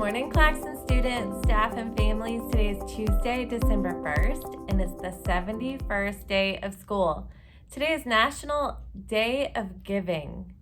morning, Claxton students, staff, and families. Today is Tuesday, December 1st, and it's the 71st day of school. Today is National Day of Giving.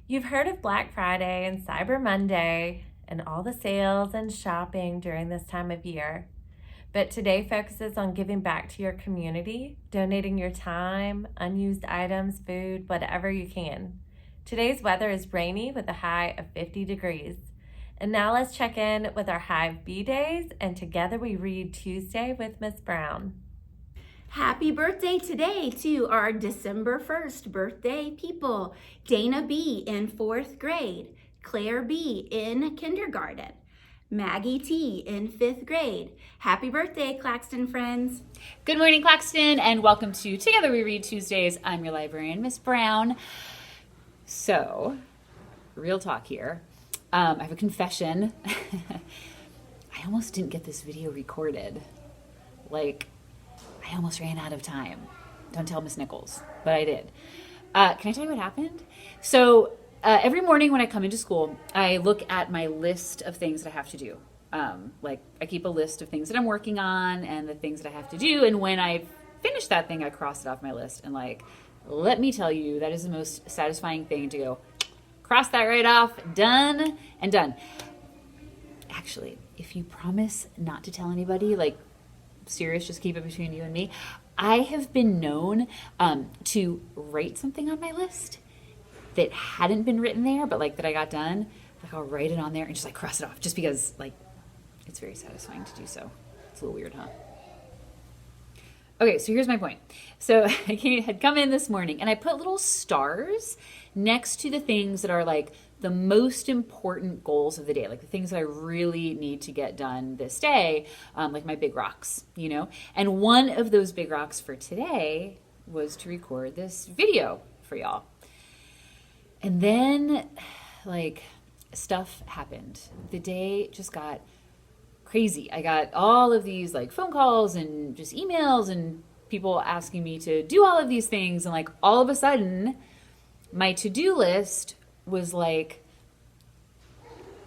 You've heard of Black Friday and Cyber Monday and all the sales and shopping during this time of year. But today focuses on giving back to your community, donating your time, unused items, food, whatever you can. Today's weather is rainy with a high of 50 degrees. And now let's check in with our Hive B days, and together we read Tuesday with Miss Brown. Happy birthday today to our December 1st birthday people. Dana B in 4th grade, Claire B in kindergarten, Maggie T in 5th grade. Happy birthday, Claxton friends. Good morning, Claxton, and welcome to Together We Read Tuesdays. I'm your librarian, Miss Brown. So, real talk here. I have a confession. I almost didn't get this video recorded. I almost ran out of time. Don't tell Miss Nichols, but I did. Can I tell you what happened? So every morning when I come into school, I look at my list of things that I have to do. I keep a list of things that I'm working on and the things that I have to do. And when I finish that thing, I cross it off my list. And let me tell you, that is the most satisfying thing to go, cross that right off, done and done. Actually, if you promise not to tell anybody, serious, just keep it between you and me, I have been known to write something on my list that hadn't been written there, but that I got done. I'll write it on there and just cross it off, just because it's very satisfying to do so. It's a little weird, huh? Okay, so here's my point. So I had come in this morning and I put little stars next to the things that are the most important goals of the day, the things that I really need to get done this day, my big rocks, And one of those big rocks for today was to record this video for y'all. And then, stuff happened. The day just got crazy. I got all of these phone calls and just emails and people asking me to do all of these things. And all of a sudden, my to-do list was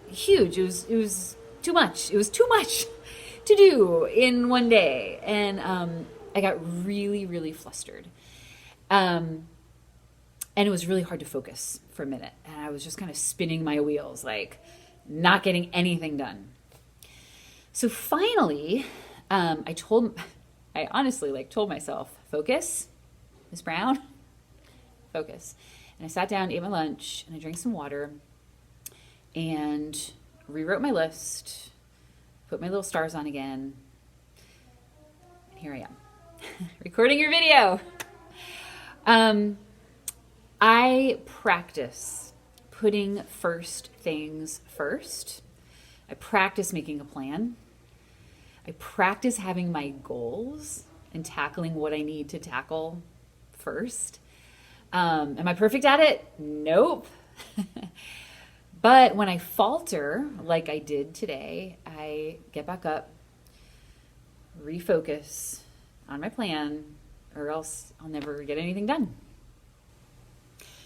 huge. It was too much. It was too much to do in one day. And I got really, really flustered. And it was really hard to focus for a minute. And I was just kind of spinning my wheels, not getting anything done. So finally, I honestly told myself, focus, Miss Brown, focus. And I sat down, ate my lunch, and I drank some water and rewrote my list, put my little stars on again. And here I am, recording your video. I practice putting first things first. I practice making a plan. I practice having my goals and tackling what I need to tackle first. Am I perfect at it? Nope. But when I falter, like I did today, I get back up, refocus on my plan, or else I'll never get anything done.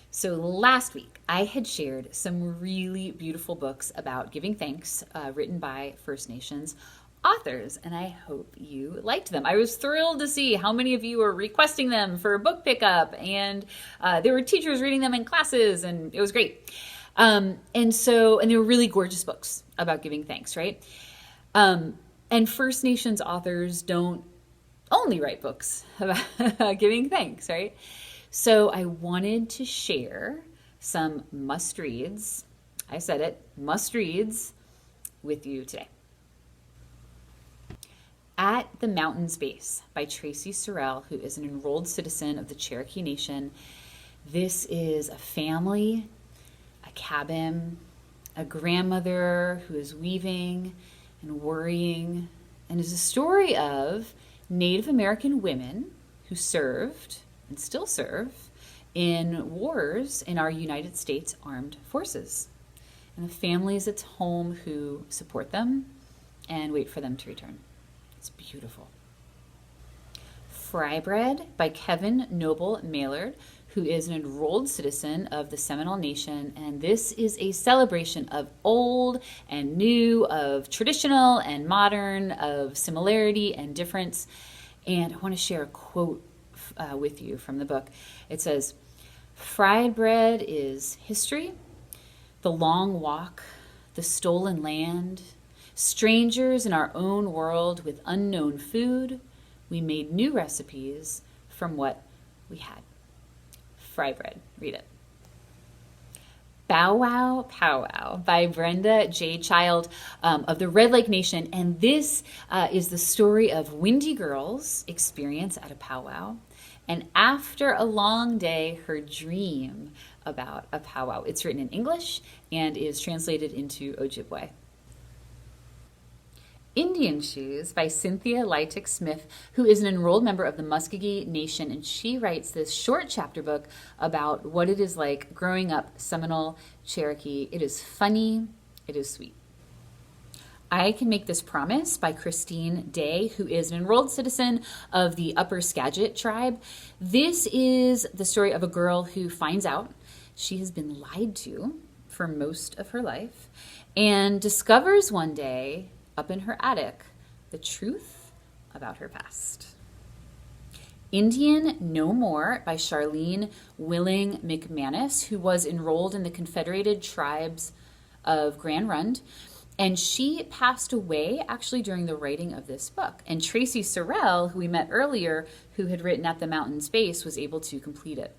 So last week, I had shared some really beautiful books about giving thanks written by First Nations authors, and I hope you liked them. I was thrilled to see how many of you were requesting them for book pickup, and there were teachers reading them in classes, and it was great. And they were really gorgeous books about giving thanks, right? And First Nations authors don't only write books about giving thanks, right? So I wanted to share some must-reads, I said it, must-reads with you today. At the Mountain's Base by Tracy Sorrell, who is an enrolled citizen of the Cherokee Nation. This is a family, a cabin, a grandmother who is weaving and worrying, and is a story of Native American women who served and still serve in wars in our United States Armed Forces, and the families at home who support them and wait for them to return. It's beautiful. Fry Bread by Kevin Noble Maillard, who is an enrolled citizen of the Seminole Nation, and this is a celebration of old and new, of traditional and modern, of similarity and difference. And I want to share a quote with you from the book. It says, "Fried bread is history, the long walk, the stolen land, strangers in our own world with unknown food. We made new recipes from what we had." Fry bread. Read it. Bow Wow Powwow by Brenda J. Child of the Red Lake Nation. And this is the story of Windy Girl's experience at a powwow. And after a long day, her dream about a powwow. It's written in English and is translated into Ojibwe. Indian Shoes by Cynthia Lytick Smith, who is an enrolled member of the Muskogee Nation, and she writes this short chapter book about what it is like growing up Seminole Cherokee. It is funny, it is sweet. I Can Make This Promise by Christine Day, who is an enrolled citizen of the Upper Skagit tribe. This is the story of a girl who finds out she has been lied to for most of her life and discovers one day up in her attic the truth about her past. Indian No More by Charlene Willing McManus, who was enrolled in the Confederated Tribes of Grand Rund, and she passed away actually during the writing of this book. And Tracy Sorrell, who we met earlier, who had written At the Mountain's Base, was able to complete it.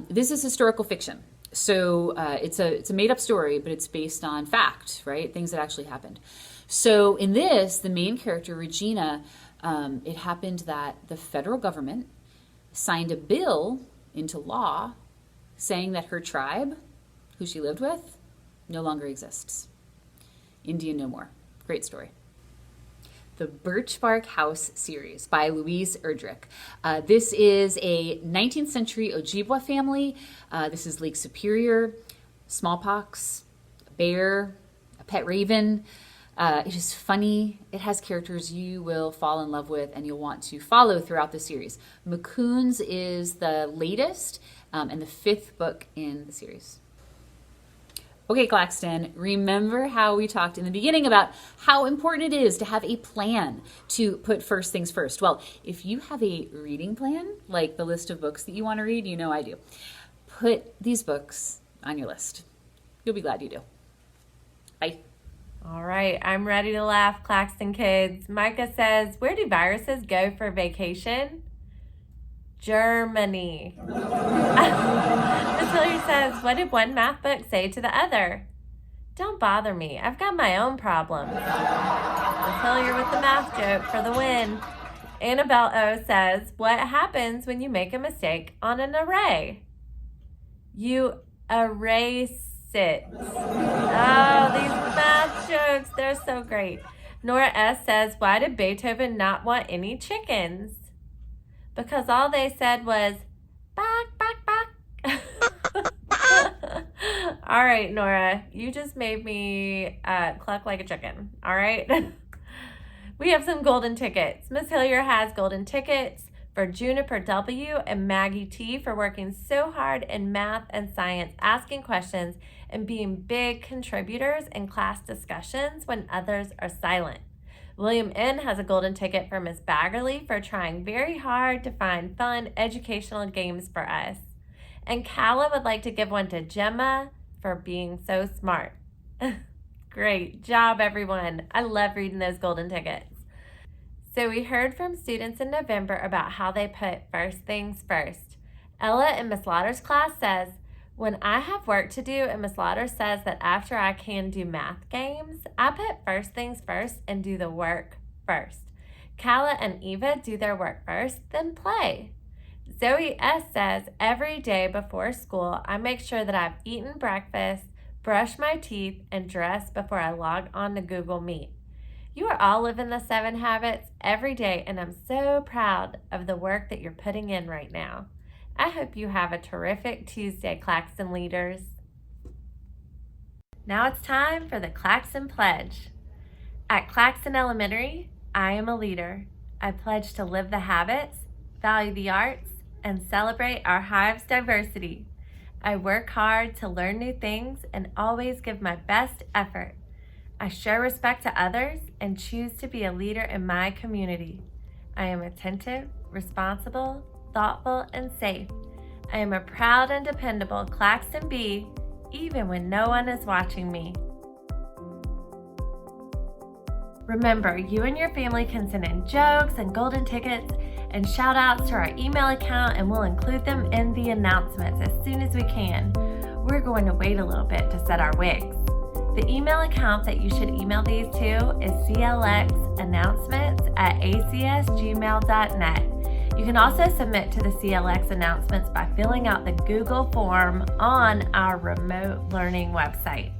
This is historical fiction. So it's a made-up story, but it's based on fact, right? Things that actually happened. So in this, the main character, Regina, it happened that the federal government signed a bill into law saying that her tribe, who she lived with, no longer exists. Indian No More. Great story. The Birch Bark House series by Louise Erdrich. This is a 19th century Ojibwa family. This is Lake Superior, smallpox, a bear, a pet raven. It is funny. It has characters you will fall in love with and you'll want to follow throughout the series. McCoon's is the latest and the 5th book in the series. Okay, Claxton, remember how we talked in the beginning about how important it is to have a plan to put first things first? Well, if you have a reading plan, like the list of books that you want to read, you know I do. Put these books on your list. You'll be glad you do. Bye. All right, I'm ready to laugh, Claxton kids. Micah says, where do viruses go for vacation? Germany. Miss Hilliard says, what did one math book say to the other? Don't bother me. I've got my own problems. Miss Hilliard with the math joke for the win. Annabelle O says, what happens when you make a mistake on an array? You erase it. Oh, these math jokes, they're so great. Nora S says, why did Beethoven not want any chickens? Because all they said was, back, back, back. All right, Nora, you just made me cluck like a chicken. All right. We have some golden tickets. Miss Hilliard has golden tickets for Juniper W and Maggie T for working so hard in math and science, asking questions, and being big contributors in class discussions when others are silent. William N. has a golden ticket for Miss Baggerly for trying very hard to find fun educational games for us. And Calla would like to give one to Gemma for being so smart. Great job, everyone. I love reading those golden tickets. So we heard from students in November about how they put first things first. Ella in Miss Lauder's class says, when I have work to do and Miss Lauder says that after I can do math games, I put first things first and do the work first. Calla and Eva do their work first, then play. Zoe S says, every day before school, I make sure that I've eaten breakfast, brushed my teeth, and dressed before I log on to Google Meet. You are all living the 7 habits every day, and I'm so proud of the work that you're putting in right now. I hope you have a terrific Tuesday, Claxton leaders. Now it's time for the Claxton Pledge. At Claxton Elementary, I am a leader. I pledge to live the habits, value the arts, and celebrate our hive's diversity. I work hard to learn new things and always give my best effort. I show respect to others and choose to be a leader in my community. I am attentive, responsible, thoughtful, and safe. I am a proud and dependable Claxton bee, even when no one is watching me. Remember, you and your family can send in jokes and golden tickets and shout outs to our email account, and we'll include them in the announcements as soon as we can. We're going to wait a little bit to set our wigs. The email account that you should email these to is clxannouncements@acsgmail.net. You can also submit to the CLX announcements by filling out the Google form on our remote learning website.